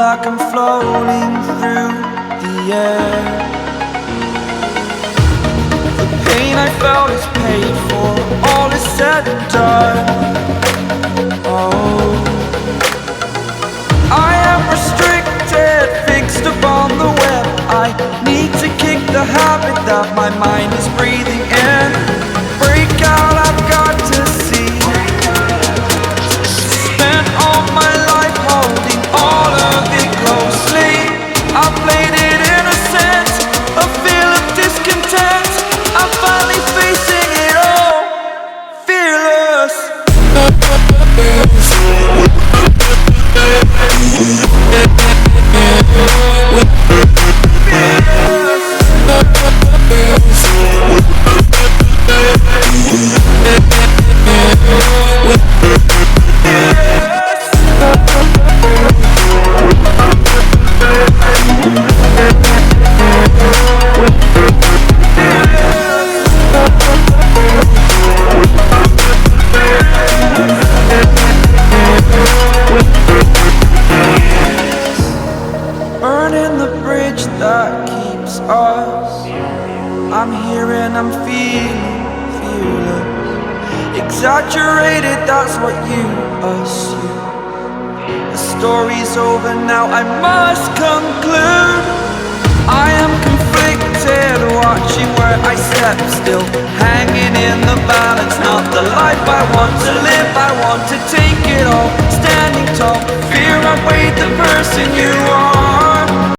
like I'm floating through the air. The pain I felt is paid for, all is said and done. Oh, I am restricted, fixed upon the web. I need to kick the habit that my mind is breathing in. Break out, I've got to see. Spent all my life holding all of it closely. I played it innocent, a feel of discontent. I'm finally facing it all, fearless. Burning the bridge that keeps us. I'm here and I'm feeling fearless. Exaggerated, that's what you assume. The story's over now, I must conclude. I am conflicted, watching where I step still, hanging in the balance. Not the life I want to live, I want to take it all. Standing tall, fear I weighed the person you are.